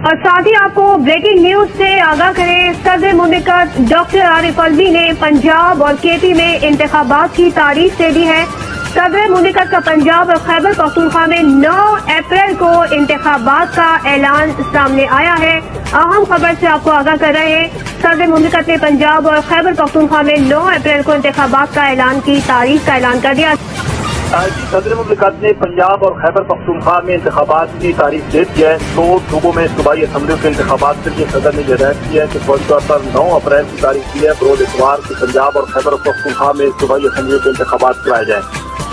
اور ساتھ ہی آپ کو بریکنگ نیوز سے آگاہ کریں، صدر مملکت ڈاکٹر عارف الوی نے پنجاب اور کے پی میں انتخابات کی تاریخ دے دی ہے۔ صدر مملکت کا پنجاب اور خیبر پختونخوا میں 9 اپریل کو انتخابات کا اعلان سامنے آیا ہے۔ اہم خبر سے آپ کو آگاہ کر رہے ہیں، صدر مملکت نے پنجاب اور خیبر پختونخوا میں 9 اپریل کو انتخابات کا اعلان کی تاریخ کا اعلان کر دیا۔ صدر مملکت نے پنجاب اور خیبر پختونخوا میں انتخابات کی تاریخ دے دی ہے۔ 2 صوبوں میں صوبائی اسمبلیوں کے انتخابات کے لیے صدر نے ہدایت کی ہے کہ فوری طور پر 9 اپریل کی تاریخ دی ہے بروز اتوار کو پنجاب اور خیبر پختونخوا میں صوبائی اسمبلیوں کے انتخابات کرائے جائیں۔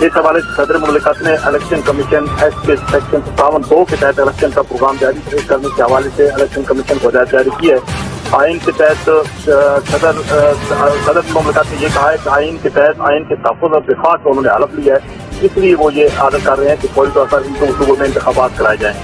اس حوالے سے صدر مملکت نے الیکشن کمیشن ایکٹ کے سیکشن 57(2) کے تحت الیکشن کا پروگرام جاری کرنے کے حوالے سے الیکشن کمیشن کو ہدایت جاری کی ہے۔ آئین کے تحت صدر مملکت نے یہ کہا ہے کہ آئین کے تحت آئین کے تحفظ اور دفاع کا انہوں نے حلف لیا ہے، اس لیے وہ یہ عادت کر رہے ہیں کہ فوری طور پر ان 2 صوبوں میں انتخابات کرائے جائیں۔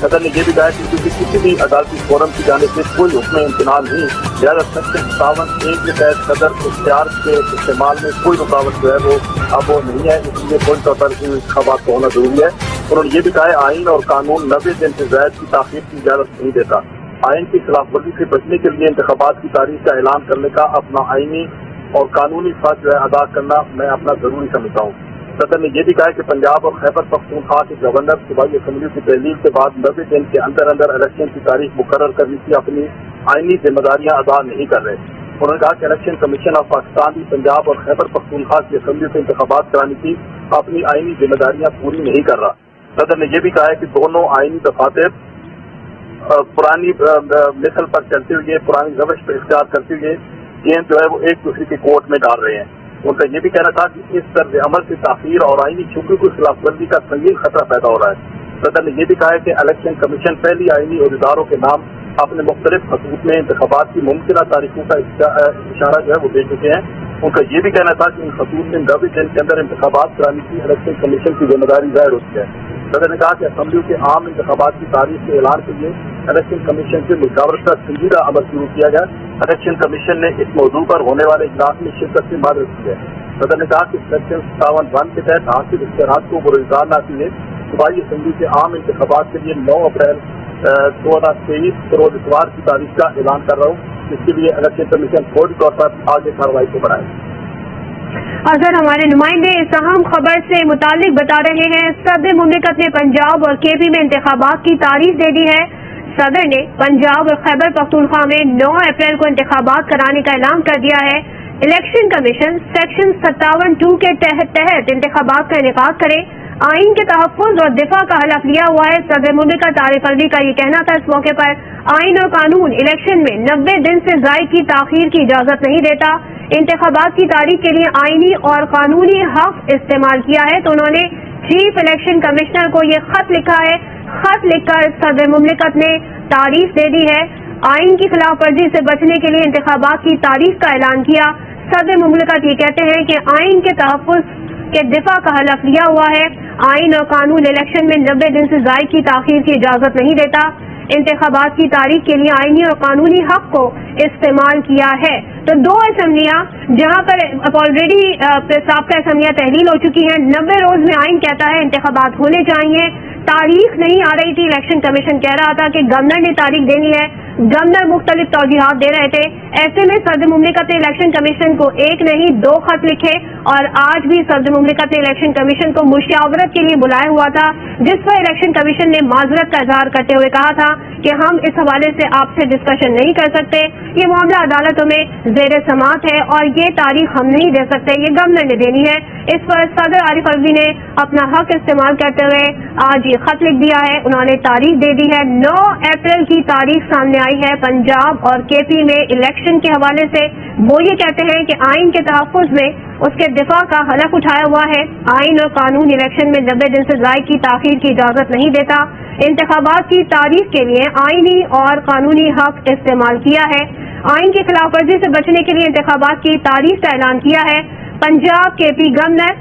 صدر نے یہ بھی کہا کہ کسی بھی عدالتی فورم کی جانب سے کوئی حکم امتناع نہیں، لہٰذا سیکشن 57(1) کے تحت صدر اختیار کے استعمال میں کوئی رکاوٹ جو ہے وہ اب وہ نہیں ہے، اس لیے فوری طور پر ان انتخابات کا ہونا ضروری ہے۔ انہوں نے یہ بھی کہا ہے آئین اور قانون 90 دن سے زائد کی تاخیر کی اجازت نہیں دیتا۔ آئین کی خلاف ورزی سے بچنے کے لیے انتخابات کی تاریخ کا اعلان کرنے کا اپنا آئینی اور قانونی فرض جو ہے ادا کرنا میں اپنا ضروری سمجھتا ہوں۔ صدر نے یہ بھی کہا کہ پنجاب اور خیبر پختونخوا کے گورنر صوبائی اسمبلیوں کی تحلیل کے بعد 90 دن کے اندر الیکشن کی تاریخ مقرر کرنے کی اپنی آئینی ذمہ داریاں ادا نہیں کر رہے۔ انہوں نے کہا کہ الیکشن کمیشن آف پاکستان بھی پنجاب اور خیبر پختونخوا کی اسمبلیوں سے انتخابات کرانے کی اپنی آئینی ذمہ داریاں پوری نہیں کر رہا۔ صدر نے یہ بھی کہا ہے کہ دونوں آئینی دفاتر پرانی مثل پر چلتے ہوئے پرانی روش پر اختیار کرتے ہوئے گیند جو ہے وہ ایک دوسرے کے کورٹ میں ڈال رہے ہیں۔ ان کا یہ بھی کہنا تھا کہ اس طرز عمل سے تاخیر اور آئینی چھپی کی خلاف ورزی کا سنگین خطرہ پیدا ہو رہا ہے۔ صدر نے یہ بھی کہا ہے کہ الیکشن کمیشن پہلی آئینی عہدیداروں کے نام اپنے مختلف خطوط میں انتخابات کی ممکنہ تاریخوں کا اشارہ جو ہے وہ دے چکے ہیں۔ ان کا یہ بھی کہنا تھا کہ ان خطوط میں 90 دن کے اندر انتخابات کرانے کی الیکشن کمیشن کی ذمہ داری ظاہر ہوتی ہے۔ صدر نے کہا کہ اسمبلیوں کے عام انتخابات کی تاریخ کے اعلان کے لیے الیکشن کمیشن سے مشاورت کا سنجیدہ عمل شروع کیا گیا۔ الیکشن کمیشن نے اس موضوع پر ہونے والے اجلاس میں شرکت سے معذرت کی ہے۔ صدر نے کہا کہ سیکشن 57(1) کے تحت حاصل اختیارات کو بروزگار ناتی ہے۔ صوبائی اسمبلی کے عام انتخابات کے لیے 9 اپریل 2023 بروز اتوار کی تاریخ کا اعلان کر رہا ہوں، اس کے لیے الیکشن کمیشن فوری طور پر آگے کارروائی کو بڑھائے۔ اگر ہمارے نمائندے اس اہم خبر سے متعلق بتا رہے ہیں، صدر مملکت نے پنجاب اور کے پی میں انتخابات کی تاریخ دے دی ہے۔ صدر نے پنجاب اور خیبر پختونخوا میں 9 اپریل کو انتخابات کرانے کا اعلان کر دیا ہے۔ الیکشن کمیشن سیکشن 57(2) کے تحت انتخابات کا انعقاد کرے، آئین کے تحفظ اور دفاع کا حلف لیا ہوا ہے۔ صدر مملکت عارف الوی کا یہ کہنا تھا اس موقع پر آئین اور قانون الیکشن میں 90 دن سے زائد کی تاخیر کی اجازت نہیں دیتا۔ انتخابات کی تاریخ کے لیے آئینی اور قانونی حق استعمال کیا ہے تو انہوں نے چیف الیکشن کمشنر کو یہ خط لکھا ہے۔ خط لکھ کر صدر مملکت نے تاریخ دے دی ہے، آئین کی خلاف ورزی سے بچنے کے لیے انتخابات کی تاریخ کا اعلان کیا۔ صدر مملکت یہ کہتے ہیں کہ آئین کے تحفظ کے دفاع کا حلف لیا ہوا ہے، آئین اور قانون الیکشن میں 90 دن سے زائد کی تاخیر کی اجازت نہیں دیتا۔ انتخابات کی تاریخ کے لیے آئینی اور قانونی حق کو استعمال کیا ہے۔ تو 2 اسمبلیاں جہاں پر آلریڈی سابقہ اسمبلیاں تحلیل ہو چکی ہیں، 90 روز میں آئین کہتا ہے انتخابات ہونے چاہیے، تاریخ نہیں آ رہی تھی۔ الیکشن کمیشن کہہ رہا تھا کہ گورنر نے تاریخ دینی ہے، گورنر مختلف توجیحات دے رہے تھے۔ ایسے میں صدر مملکت نے الیکشن کمیشن کو 1 نہیں 2 خط لکھے اور آج بھی صدر مملکت نے الیکشن کمیشن کو مشاورت کے لیے بلایا ہوا تھا، جس پر الیکشن کمیشن نے معذرت کا اظہار کرتے ہوئے کہا تھا کہ ہم اس حوالے سے آپ سے ڈسکشن نہیں کر سکتے، یہ معاملہ عدالتوں میں زیر سماعت ہے اور یہ تاریخ ہم نہیں دے سکتے، یہ گورنر نے دینی ہے۔ اس پر صدر عارف الوی نے اپنا حق استعمال کرتے ہوئے آج یہ خط لکھ دیا ہے، انہوں نے تاریخ دے دی ہے۔ 9 اپریل کی تاریخ سامنے آئی ہے پنجاب اور کے پی میں الیکشن کے حوالے سے۔ وہ یہ کہتے ہیں کہ آئین کے تحفظ میں اس کے دفاع کا حلف اٹھایا ہوا ہے، آئین اور قانون الیکشن میں 90 دن سے زائد کی تاخیر کی اجازت نہیں دیتا۔ انتخابات کی تاریخ کے لیے آئینی اور قانونی حق استعمال کیا ہے، آئین کی خلاف ورزی سے بچنے کے لیے انتخابات کی تاریخ کا اعلان کیا ہے۔ پنجاب کے پی گورنر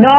9